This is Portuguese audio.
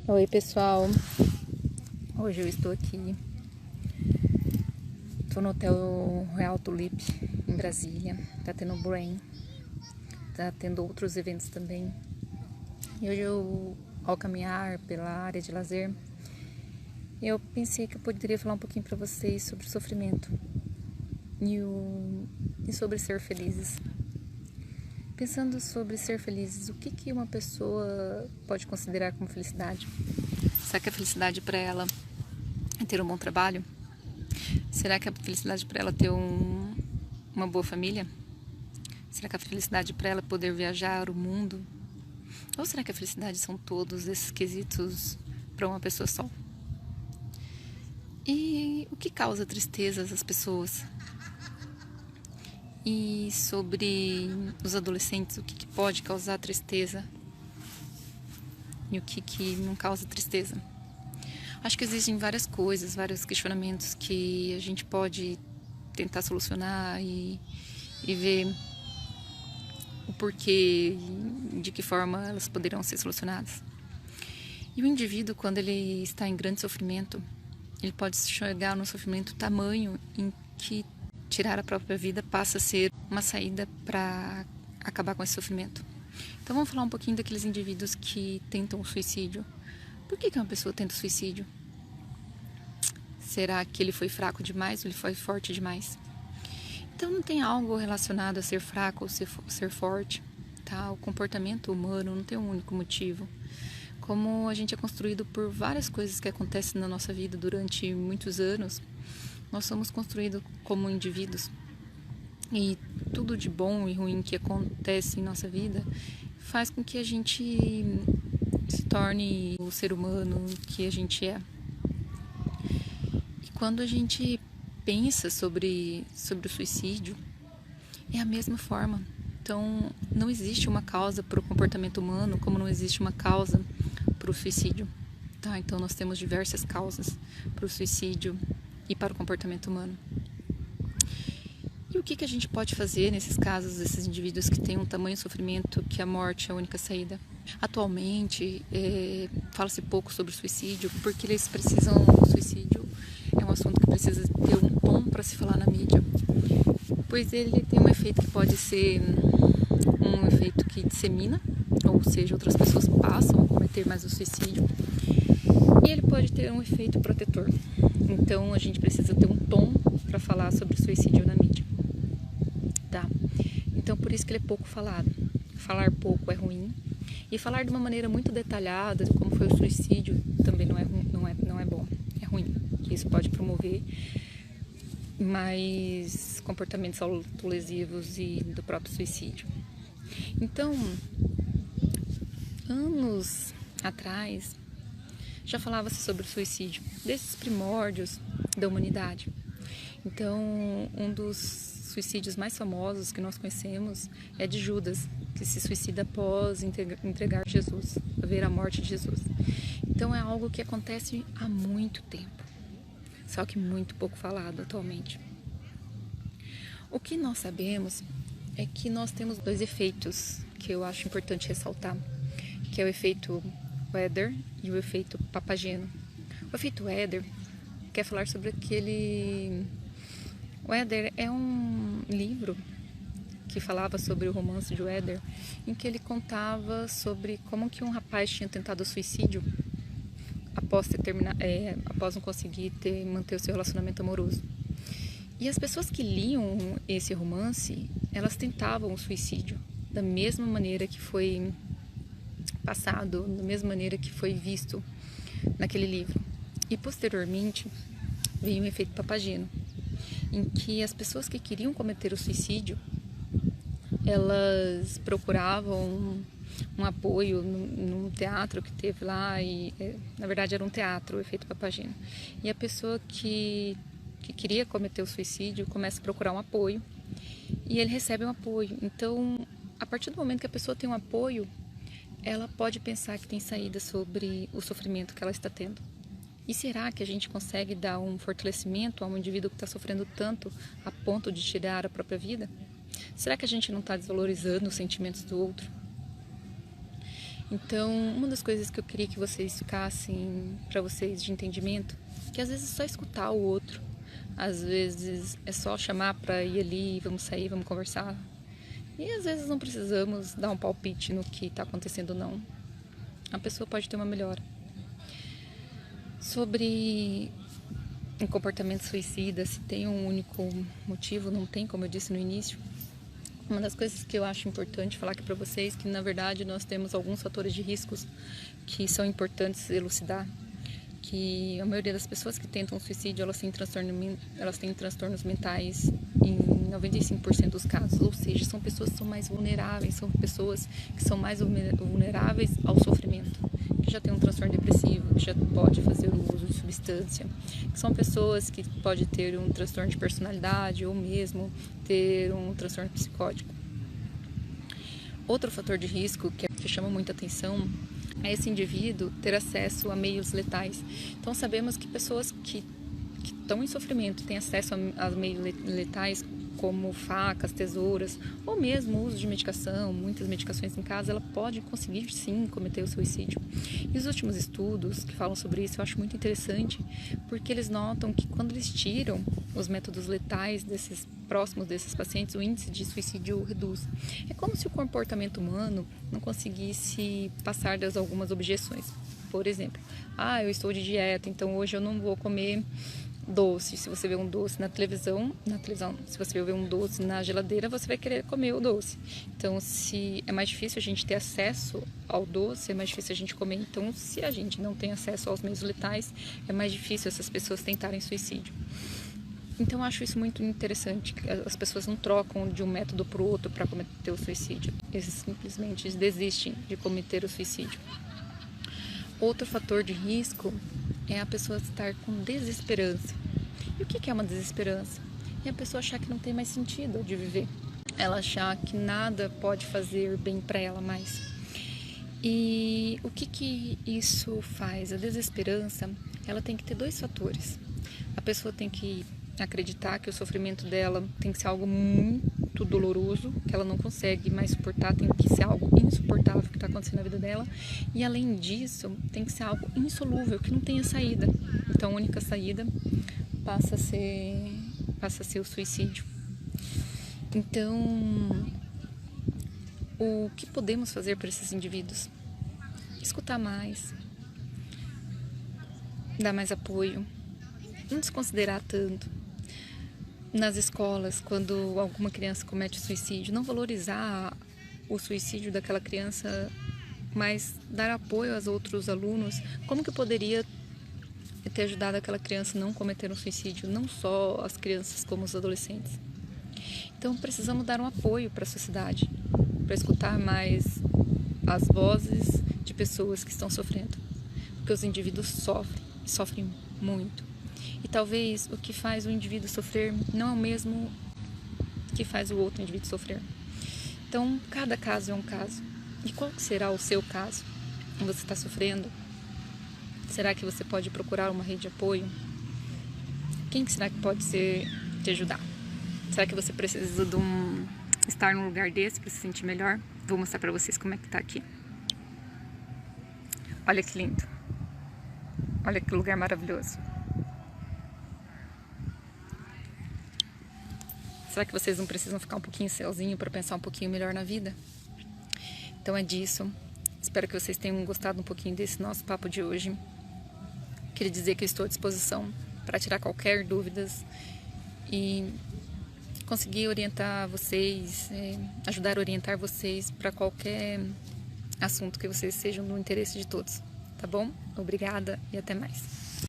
Oi pessoal, hoje eu estou aqui, estou no Hotel Royal Tulip em Brasília, tá tendo Brain, tá tendo outros eventos também. E hoje ao caminhar pela área de lazer, eu pensei que eu poderia falar um pouquinho para vocês sobre o sofrimento e sobre ser felizes. Pensando sobre ser felizes, o que uma pessoa pode considerar como felicidade? Será que a felicidade para ela é ter um bom trabalho? Será que a felicidade para ela é ter uma boa família? Será que a felicidade para ela é poder viajar o mundo? Ou será que a felicidade são todos esses quesitos para uma pessoa só? E o que causa tristeza às pessoas? E sobre os adolescentes, o que pode causar tristeza? E o que não causa tristeza? Acho que existem várias coisas, vários questionamentos que a gente pode tentar solucionar e ver o porquê, de que forma elas poderão ser solucionadas. E o indivíduo, quando ele está em grande sofrimento, ele pode chegar num sofrimento tamanho em que tirar a própria vida passa a ser uma saída para acabar com esse sofrimento. Então vamos falar um pouquinho daqueles indivíduos que tentam o suicídio. Por que uma pessoa tenta o suicídio? Será que ele foi fraco demais ou ele foi forte demais? Então não tem algo relacionado a ser fraco ou ser forte, tá? O comportamento humano não tem um único motivo. Como a gente é construído por várias coisas que acontecem na nossa vida durante muitos anos, nós somos construídos como indivíduos. E tudo de bom e ruim que acontece em nossa vida faz com que a gente se torne o ser humano que a gente é. E quando a gente pensa sobre o suicídio, é a mesma forma. Então, não existe uma causa para o comportamento humano, como não existe uma causa para o suicídio. Tá? Então, nós temos diversas causas para o suicídio e para o comportamento humano. E o que a gente pode fazer nesses casos, desses indivíduos que têm um tamanho sofrimento que a morte é a única saída? Atualmente, fala-se pouco sobre o suicídio, porque eles precisam, o suicídio é um assunto que precisa ter um tom para se falar na mídia, pois ele tem um efeito que pode ser um efeito que dissemina, ou seja, outras pessoas passam a cometer mais o suicídio, e ele pode ter um efeito protetor. Então a gente precisa ter um tom para falar sobre o suicídio na mídia, tá? Então por isso que ele é pouco falado. Falar pouco é ruim, e falar de uma maneira muito detalhada de como foi o suicídio também não é bom, é ruim, que isso pode promover mais comportamentos autolesivos e do próprio suicídio. Então, anos atrás, já falava-se sobre o suicídio, desses primórdios da humanidade. Então, um dos suicídios mais famosos que nós conhecemos é de Judas, que se suicida após entregar Jesus, ver a morte de Jesus. Então, é algo que acontece há muito tempo, só que muito pouco falado atualmente. O que nós sabemos é que nós temos dois efeitos que eu acho importante ressaltar, que é o efeito Weather e o efeito Papageno. O efeito Weather quer falar sobre aquele... Weather é um livro que falava sobre o romance de Weather, em que ele contava sobre como que um rapaz tinha tentado suicídio após não conseguir manter o seu relacionamento amoroso. E as pessoas que liam esse romance, elas tentavam o suicídio da mesma maneira que foi passado, da mesma maneira que foi visto naquele livro. E posteriormente veio o efeito Papageno, em que as pessoas que queriam cometer o suicídio, elas procuravam um apoio num teatro que teve lá, e na verdade era um teatro, o efeito Papageno. E a pessoa que queria cometer o suicídio começa a procurar um apoio, e ele recebe um apoio. Então, a partir do momento que a pessoa tem um apoio, ela pode pensar que tem saída sobre o sofrimento que ela está tendo. E será que a gente consegue dar um fortalecimento a um indivíduo que está sofrendo tanto a ponto de tirar a própria vida? Será que a gente não está desvalorizando os sentimentos do outro? Então, uma das coisas que eu queria que vocês ficassem para vocês de entendimento, que às vezes é só escutar o outro, às vezes é só chamar para ir ali, vamos sair, vamos conversar. E às vezes não precisamos dar um palpite no que está acontecendo, não. A pessoa pode ter uma melhora. Sobre um comportamento suicida, se tem um único motivo, não tem, como eu disse no início. Uma das coisas que eu acho importante falar aqui para vocês, que na verdade nós temos alguns fatores de riscos que são importantes elucidar, que a maioria das pessoas que tentam suicídio, elas têm transtornos mentais em 95% dos casos, ou seja, são pessoas que são mais vulneráveis, são pessoas que são mais vulneráveis ao sofrimento, que já tem um transtorno depressivo, que já pode fazer o uso de substância, que são pessoas que podem ter um transtorno de personalidade ou mesmo ter um transtorno psicótico. Outro fator de risco que chama muita atenção é esse indivíduo ter acesso a meios letais. Então sabemos que pessoas que estão em sofrimento têm acesso a meios letais como facas, tesouras ou mesmo o uso de medicação, muitas medicações em casa, ela pode conseguir sim cometer o suicídio. E os últimos estudos que falam sobre isso eu acho muito interessante, porque eles notam que quando eles tiram os métodos letais próximos desses pacientes, o índice de suicídio reduz. É como se o comportamento humano não conseguisse passar das algumas objeções. Por exemplo, eu estou de dieta, então hoje eu não vou comer doce. Se você vê um doce na televisão, se você vê um doce na geladeira, você vai querer comer o doce. Então, se é mais difícil a gente ter acesso ao doce, é mais difícil a gente comer. Então, se a gente não tem acesso aos meios letais, é mais difícil essas pessoas tentarem suicídio. Então, eu acho isso muito interessante. As pessoas não trocam de um método para o outro para cometer o suicídio. Eles simplesmente desistem de cometer o suicídio. Outro fator de risco é a pessoa estar com desesperança. E o que é uma desesperança? É a pessoa achar que não tem mais sentido de viver. Ela achar que nada pode fazer bem para ela mais. E o que isso faz? A desesperança, ela tem que ter dois fatores. A pessoa tem que acreditar que o sofrimento dela tem que ser algo muito doloroso, que ela não consegue mais suportar, tem que ser algo insuportável que está acontecendo na vida dela, e além disso, tem que ser algo insolúvel, que não tenha saída. Então a única saída passa a ser o suicídio. Então, o que podemos fazer para esses indivíduos? Escutar mais, dar mais apoio, não desconsiderar tanto. Nas escolas, quando alguma criança comete suicídio, não valorizar o suicídio daquela criança, mas dar apoio aos outros alunos. Como que poderia ter ajudado aquela criança a não cometer um suicídio, não só as crianças como os adolescentes? Então precisamos dar um apoio para a sociedade, para escutar mais as vozes de pessoas que estão sofrendo, porque os indivíduos sofrem muito. E talvez o que faz o indivíduo sofrer não é o mesmo que faz o outro indivíduo sofrer. Então, cada caso é um caso. E qual será o seu caso? Você está sofrendo? Será que você pode procurar uma rede de apoio? Quem será que pode te ajudar? Será que você precisa estar num lugar desse para se sentir melhor? Vou mostrar para vocês como é que tá aqui. Olha que lindo. Olha que lugar maravilhoso. Será que vocês não precisam ficar um pouquinho sozinhos para pensar um pouquinho melhor na vida? Então é disso. Espero que vocês tenham gostado um pouquinho desse nosso papo de hoje. Queria dizer que eu estou à disposição para tirar qualquer dúvidas e conseguir orientar vocês, ajudar a orientar vocês para qualquer assunto que vocês sejam do interesse de todos. Tá bom? Obrigada e até mais.